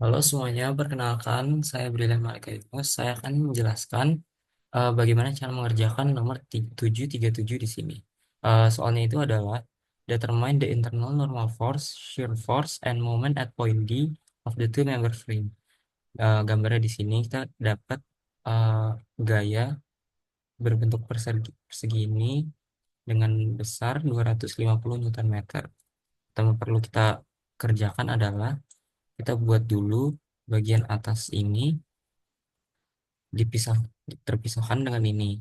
Halo semuanya, perkenalkan saya Brilian Malaikat. Saya akan menjelaskan bagaimana cara mengerjakan nomor 737 di sini. Soalnya itu adalah determine the internal normal force, shear force, and moment at point D of the two member frame. Gambarnya di sini kita dapat eh, gaya berbentuk persegi ini dengan besar 250 Newton meter. Pertama perlu kita kerjakan adalah kita buat dulu bagian atas ini dipisah terpisahkan dengan ini.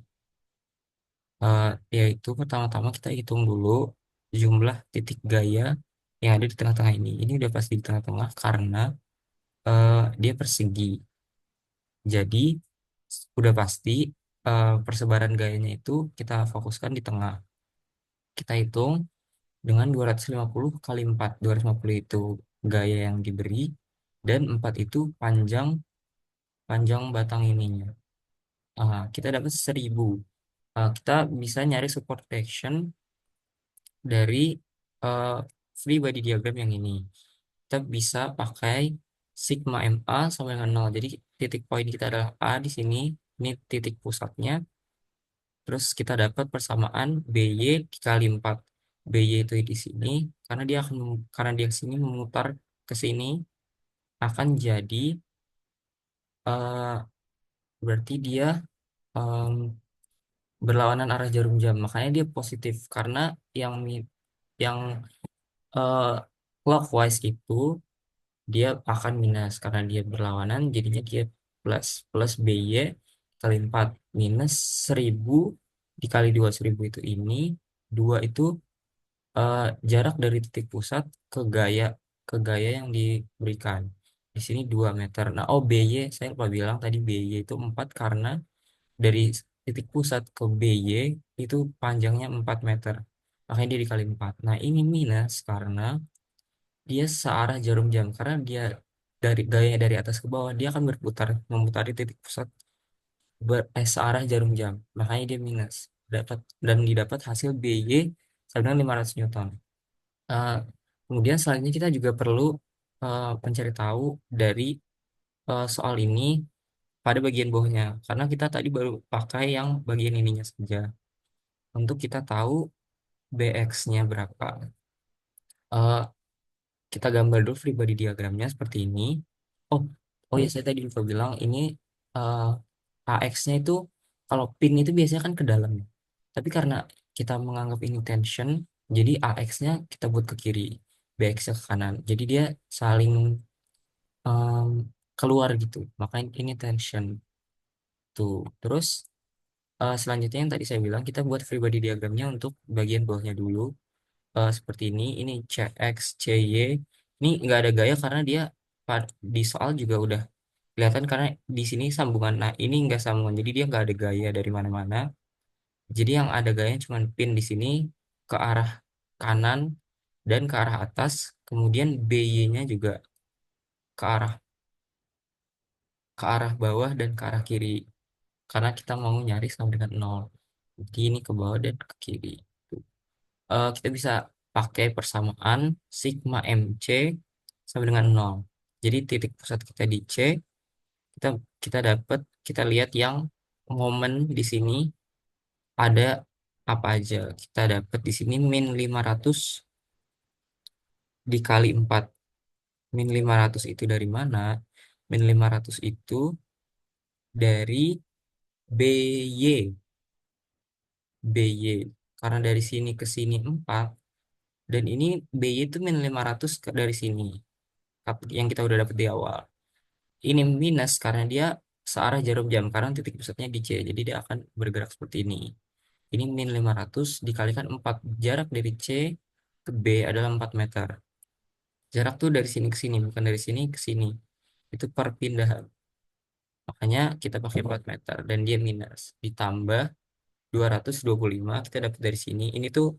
Yaitu pertama-tama kita hitung dulu jumlah titik gaya yang ada di tengah-tengah ini. Ini udah pasti di tengah-tengah karena dia persegi. Jadi udah pasti persebaran gayanya itu kita fokuskan di tengah. Kita hitung dengan 250 kali 4. 250 itu gaya yang diberi dan 4 itu panjang panjang batang ininya. Kita dapat 1000. Kita bisa nyari support action dari eh, free body diagram yang ini. Kita bisa pakai sigma MA sama dengan 0. Jadi titik poin kita adalah A di sini. Ini titik pusatnya. Terus kita dapat persamaan BY dikali 4. BY itu di sini karena dia ke sini memutar ke sini akan jadi eh, berarti dia em, berlawanan arah jarum jam. Makanya dia positif karena yang eh, clockwise itu dia akan minus karena dia berlawanan, jadinya dia plus. Plus BY kali 4 minus 1000 dikali 2. 1000 itu ini 2 itu eh, jarak dari titik pusat ke gaya yang diberikan di sini 2 meter. Nah, BY saya lupa bilang tadi BY itu 4 karena dari titik pusat ke BY itu panjangnya 4 meter, makanya dia dikali 4. Nah, ini minus karena dia searah jarum jam karena dia dari gaya dari atas ke bawah dia akan berputar memutari titik pusat searah jarum jam, makanya dia minus dapat dan didapat hasil BY sama dengan 500 Newton. Eh, Kemudian selanjutnya kita juga perlu mencari tahu dari soal ini pada bagian bawahnya karena kita tadi baru pakai yang bagian ininya saja. Untuk kita tahu BX-nya berapa, eh, kita gambar dulu free body diagramnya seperti ini. Oh, oh ya saya tadi lupa bilang ini eh, AX-nya itu kalau pin itu biasanya kan ke dalam. Tapi karena kita menganggap ini tension, jadi AX-nya kita buat ke kiri, BX-nya ke kanan. Jadi dia saling em, keluar gitu. Makanya ini tension tuh. Terus selanjutnya yang tadi saya bilang kita buat free body diagramnya untuk bagian bawahnya dulu. Seperti ini. Ini CX, CY. Ini nggak ada gaya karena dia di soal juga udah kelihatan karena di sini sambungan. Nah, ini nggak sambungan, jadi dia nggak ada gaya dari mana-mana. Jadi yang ada gayanya cuma pin di sini ke arah kanan dan ke arah atas. Kemudian BY-nya juga ke arah bawah dan ke arah kiri. Karena kita mau nyari sama dengan nol. Jadi ini ke bawah dan ke kiri. Kita bisa pakai persamaan sigma MC sama dengan nol. Jadi titik pusat kita di C, kita kita lihat yang momen di sini ada apa aja. Kita dapat di sini min 500 dikali 4. Min 500 itu dari mana? Min 500 itu dari BY. BY. Karena dari sini ke sini 4. Dan ini BY itu min 500 dari sini. Yang kita udah dapat di awal. Ini minus karena dia searah jarum jam. Karena titik pusatnya di C. Jadi dia akan bergerak seperti ini. Ini min 500 dikalikan 4. Jarak dari C ke B adalah 4 meter. Jarak tuh dari sini ke sini, bukan dari sini ke sini. Itu perpindahan. Makanya kita pakai 4 meter dan dia minus. Ditambah 225 kita dapat dari sini. Ini tuh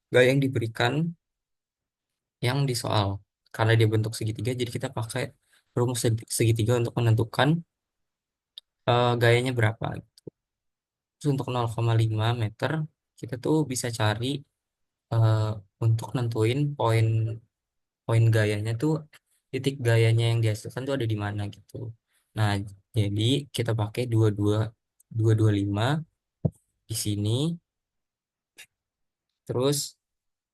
gaya yang diberikan yang di soal. Karena dia bentuk segitiga, jadi kita pakai rumus segitiga untuk menentukan gayanya berapa. Terus untuk 0,5 meter, kita tuh bisa cari eh, untuk nentuin poin poin gayanya tuh titik gayanya yang dihasilkan tuh ada di mana gitu. Nah, jadi kita pakai 225 di sini, terus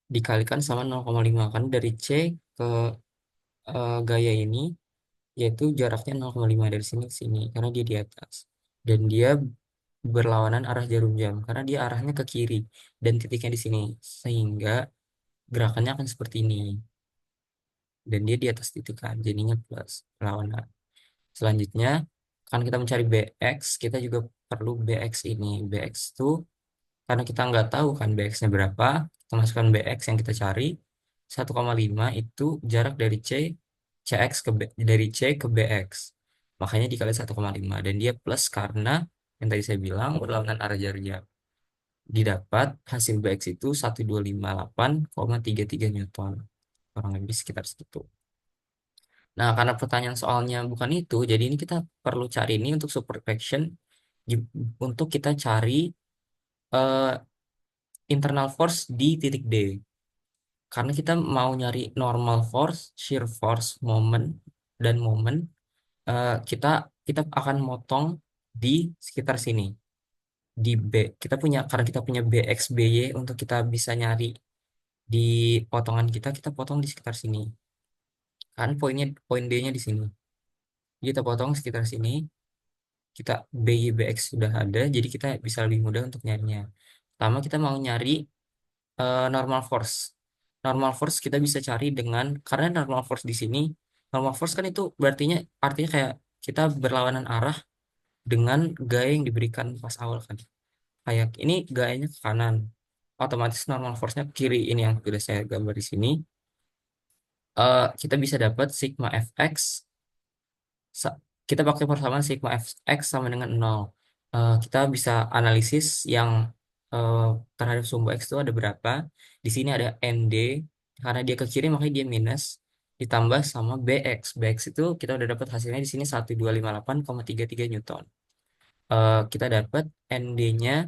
dikalikan sama 0,5 kan dari C ke gaya ini, yaitu jaraknya 0,5 dari sini ke sini karena dia di atas. Dan dia berlawanan arah jarum jam karena dia arahnya ke kiri dan titiknya di sini. Sehingga gerakannya akan seperti ini. Dan dia di atas titik kan, jadinya plus berlawanan. Selanjutnya, kan kita mencari BX, kita juga perlu BX ini. BX itu, karena kita nggak tahu kan BX-nya berapa, kita masukkan BX yang kita cari, 1,5 itu jarak dari CX dari C ke BX. Makanya dikali 1,5. Dan dia plus karena, yang tadi saya bilang, berlawanan arah jarum jam. Didapat hasil BX itu 1258,33 Newton. Kurang lebih sekitar segitu. Nah, karena pertanyaan soalnya bukan itu, jadi ini kita perlu cari ini untuk supervection, di- untuk kita cari eh, internal force di titik D. Karena kita mau nyari normal force, shear force, moment, dan moment, kita kita akan motong di sekitar sini, di B. Karena kita punya BX, BY untuk kita bisa nyari di potongan kita potong di sekitar sini. Kan poin D-nya di sini. Kita potong sekitar sini, kita BYBX sudah ada, jadi kita bisa lebih mudah untuk nyarinya. Pertama kita mau nyari normal force. Normal force kita bisa cari dengan, karena normal force di sini, normal force kan itu artinya kayak kita berlawanan arah dengan gaya yang diberikan pas awal kan. Kayak ini gayanya ke kanan, otomatis normal force-nya ke kiri. Ini yang sudah saya gambar di sini. Kita bisa dapat sigma fx. sa- kita pakai persamaan sigma fx sama dengan 0. Kita bisa analisis yang eh, terhadap sumbu x itu ada berapa. Di sini ada nd, karena dia ke kiri makanya dia minus, ditambah sama bx. Bx itu kita udah dapat hasilnya di sini 1258,33 Newton. Kita dapat nd-nya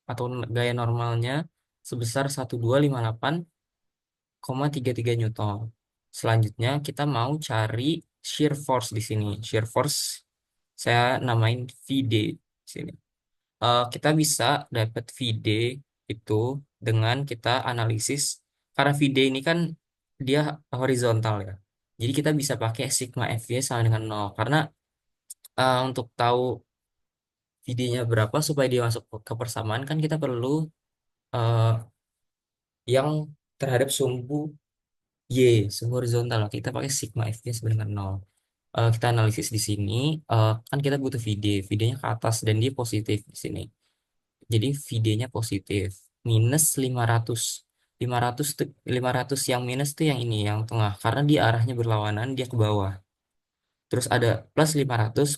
atau gaya normalnya sebesar 1258,33 Newton. Selanjutnya kita mau cari shear force di sini. Shear force saya namain VD di sini. Kita bisa dapat VD itu dengan kita analisis, karena VD ini kan dia horizontal ya. Jadi kita bisa pakai sigma FY sama dengan 0 karena untuk tahu VD-nya berapa supaya dia masuk ke persamaan kan kita perlu eh, yang terhadap sumbu Y, sumbu horizontal. Kita pakai sigma F-nya sebenarnya 0. Kita analisis di sini, kan kita butuh VD. VD-nya ke atas dan dia positif di sini. Jadi VD-nya positif. Minus 500. 500 yang minus tuh yang ini, yang tengah. Karena dia arahnya berlawanan, dia ke bawah. Terus ada plus 500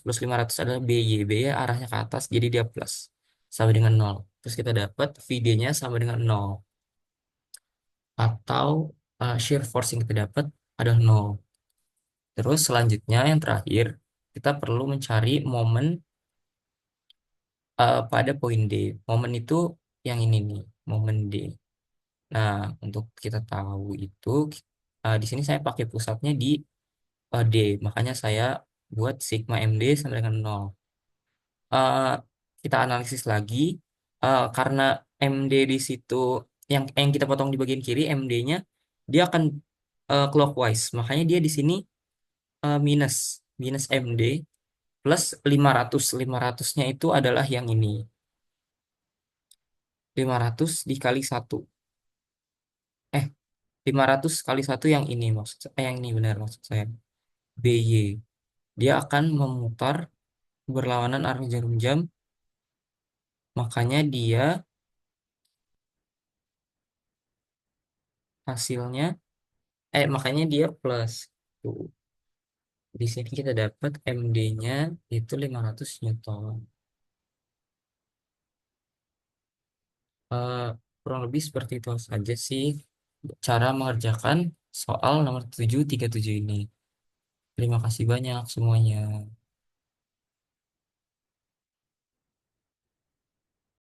adalah BY. BY arahnya ke atas, jadi dia plus. Sama dengan 0. Terus kita dapat VD-nya sama dengan 0. Atau shear force yang kita dapat adalah 0. Terus selanjutnya yang terakhir, kita perlu mencari momen pada poin D. Momen itu yang ini nih, momen D. Nah, untuk kita tahu itu, di sini saya pakai pusatnya di D. Makanya saya buat sigma MD sama dengan 0. Eh, kita analisis lagi, karena MD di situ, yang kita potong di bagian kiri, MD-nya, dia akan clockwise. Makanya dia di sini minus, minus MD plus 500. 500-nya itu adalah yang ini. 500 dikali satu. 500 kali satu yang ini yang ini benar maksud saya. BY. Dia akan memutar berlawanan arah jarum jam, makanya dia hasilnya makanya dia plus. Tuh. Di sini kita dapat MD-nya itu 500 Newton. Eh, Kurang lebih seperti itu saja sih cara mengerjakan soal nomor 737 ini. Terima kasih banyak semuanya.